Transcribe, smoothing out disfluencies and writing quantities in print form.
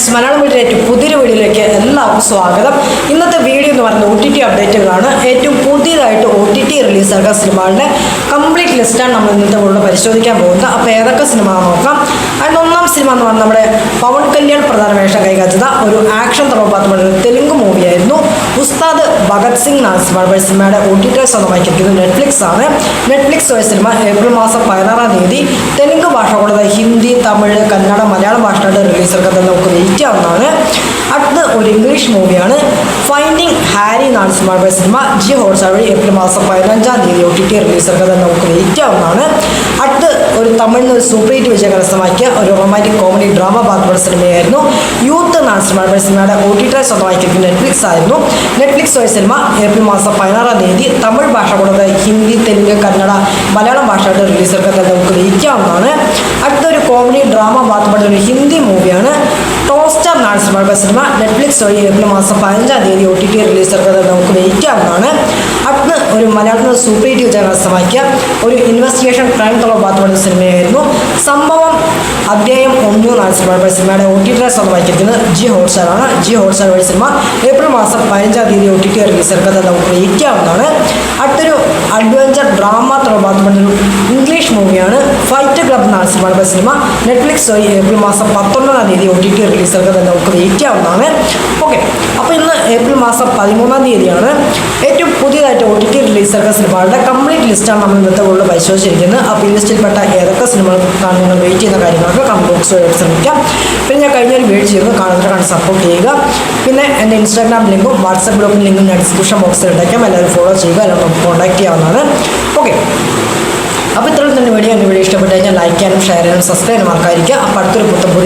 Friends, Malayalam വീട്ടിലേക്ക് പുതിയൊരു വീഡിയോയിലേക്ക് എല്ലാവർക്കും സ്വാഗതം. ഇന്നത്തെ വീഡിയോ എന്ന് പറയുന്നത് OTT അപ്ഡേറ്റുകളാണ്. ഏറ്റവും പുതിയതായിട്ട് OTT റിലീസായ സിനിമകളുടെ കംപ്ലീറ്റ് ലിസ്റ്റാണ് നമ്മൾ ഇന്നത്തെ വീഡിയോ പരിശോധിക്കാൻ പോകുന്നത്. അപ്പോൾ ഏതൊക്കെ സിനിമ നോക്കാം. അതിന് ഒന്നാം സിനിമ എന്ന് പറഞ്ഞാൽ നമ്മുടെ പവൻ കല്യാൺ പ്രധാന വേഷം കൈകാച്ചത് ഒരു ആക്ഷൻ തറവാത്ത തെലുങ്ക് മൂവിയായിരുന്നു. ഉസ്താദ് ഭഗത് സിംഗ് എന്നാണ് സിനിമയുടെ OTT സ്വന്തമാക്കിയിരിക്കുന്നത് നെറ്റ്ഫ്ലിക്സ് ആണ്. നെറ്റ്ഫ്ലിക്സ് ഒരു സിനിമ ഏപ്രിൽ മാസം 16-ാം തീയതി തെലുങ്ക് ഭാഷ കൂടാതെ ഹിന്ദി, തമിഴ്, കന്നഡ, മലയാളം ഭാഷകളുടെ റിലീസൊക്കെ നമുക്ക് വെയിറ്റ് ആവുന്നതാണ്. അടുത്ത് ഒരു ഇംഗ്ലീഷ് മൂവിയാണ് ഫൈൻഡിങ് ഹാരി എന്നാണ് സിനിമ ജി ഹോട്ട്സ്റ്റാർ വഴി ഏപ്രിൽ മാസം 15-ാം തീയതി OTT റിലീസൊക്കെ നമുക്ക് വെയിറ്റ് ആവുന്നതാണ്. അടുത്ത് ഒരു തമിഴിൽ ഒരു സൂപ്പർ ഹിറ്റ് വിജയം കരസ്ഥമാക്കിയ ഒരു റൊമാൻറ്റിക് കോമഡി ഡ്രാമ പാത്രപ്പെട്ട സിനിമയായിരുന്നു യൂത്ത് എന്നാണ് സിനിമയുടെ OTT സ്വന്തമാക്കിയിരിക്കുന്ന നെറ്റ്ഫ്ലിക്സ് ആയിരുന്നു. നെറ്റ്ഫ്ലിക്സ് ഒരു സിനിമ ഏപ്രിൽ മാസം 16-ാം തീയതി തമിഴ് ഭാഷ കൂടാതെ ഹിന്ദി, തെലുങ്ക്, കന്നഡ, മലയാളം ഭാഷയുടെ റിലീസൊക്കെ നമുക്ക് വെയിറ്റ് ആവുന്നതാണ്. അടുത്തൊരു കോമഡി ഡ്രാമ പാത്രപ്പെട്ട ഒരു ഹിന്ദി മൂവിയാണ് ടോസ്റ്റർ എന്നാണ് സിനിമ നെറ്റ്ഫ്ലിക്സ് വഴി ഏപ്രിൽ മാസം 15-ാം തീയതി OTT റിലീസൊക്കെ നമുക്ക് വെയിറ്റ് ആവുന്നതാണ്. അടുത്ത് ഒരു മലയാളത്തിൽ സൂപ്പർ ഹിറ്റ് വിജയം കരസ്ഥമാക്കിയ ഒരു ഇൻവെസ്റ്റിഗേഷൻ ക്രൈം തൊള്ള പാത്രപ്പെട്ട സിനിമയായിരുന്നു സംഭവം അധ്യായം 1 എന്നാണ് സിനിമയുടെ OTT സ്വന്തമാക്കിയിരിക്കുന്നത് ജി ഹോട്ട്സ്റ്റാർ ആണ്. ജി ഹോട്ട്സ്റ്റാർ വഴി സിനിമ ഏപ്രിൽ മാസം 15-ാം തീയതി OTT റിലീസൊക്കെ നമുക്ക് വെയിറ്റ് ആവുന്നതാണ്. അടുത്തൊരു അഡ്വഞ്ചർ ഡ്രാമ തൊള്ള പാത്രപ്പെട്ട ഒരു ഇംഗ്ലീഷ് മൂവിയാണ് ഫൈറ്റ് ക്ലബ് എന്നാണ് സിനിമ നെറ്റ്ഫ്ലിക്സ് വഴി ഏപ്രിൽ മാസം 19-ാം തീയതി OTT റിലീസൊക്കെ നമുക്ക് വെയിറ്റ് ആവുന്നതാണ്. ഓക്കെ, അപ്പോൾ ഇന്ന് ഏപ്രിൽ മാസം 13-ാം തീയതിയാണ്. ഏറ്റവും പുതിയതായിട്ട് OTT റിലീസൊക്കെ സിനിമകളുടെ കംപ്ലീറ്റ് ലിസ്റ്റാണ് നമ്മൾ ഇന്നത്തെ കൂടുതൽ പരിശോധിച്ചിരിക്കുന്നത്. അപ്പോൾ ഈ ലിസ്റ്റിൽപ്പെട്ട ഏതൊക്കെ സിനിമകൾക്കാണ് നിങ്ങൾ വെയിറ്റ് ചെയ്യുന്ന കാര്യങ്ങളൊക്കെ കമന്റ് ബോക്സ് വഴി ശ്രമിക്കാം. പിന്നെ ഞാൻ കഴിഞ്ഞൊരു വീഡിയോ ചെയ്ത് കാണുന്നവരെ സപ്പോർട്ട് ചെയ്യുക. പിന്നെ എൻ്റെ ഇൻസ്റ്റാഗ്രാം ലിങ്കും വാട്സാപ്പ് ഗ്രൂപ്പിൻ്റെ ലിങ്കും ഞാൻ ഡിസ്ക്രിപ്ഷൻ ബോക്സിൽ ഇട്ടേക്കാം. എല്ലാവരും ഫോളോ ചെയ്യുക, എല്ലാവരും കോൺടാക്ട് ചെയ്യാവുന്നതാണ്. ഓക്കെ, അപ്പോൾ ഇത്രയും തന്നെ വീഡിയോ ഇഷ്ടപ്പെട്ട് കഴിഞ്ഞാൽ ലൈക്ക് ചെയ്യാനും ഷെയർ ചെയ്യാനും സബ്സ്ക്രൈബ് ചെയ്യാനും മറക്കാതിരിക്കുക. അപ്പോൾ അടുത്തൊരു പുതിയ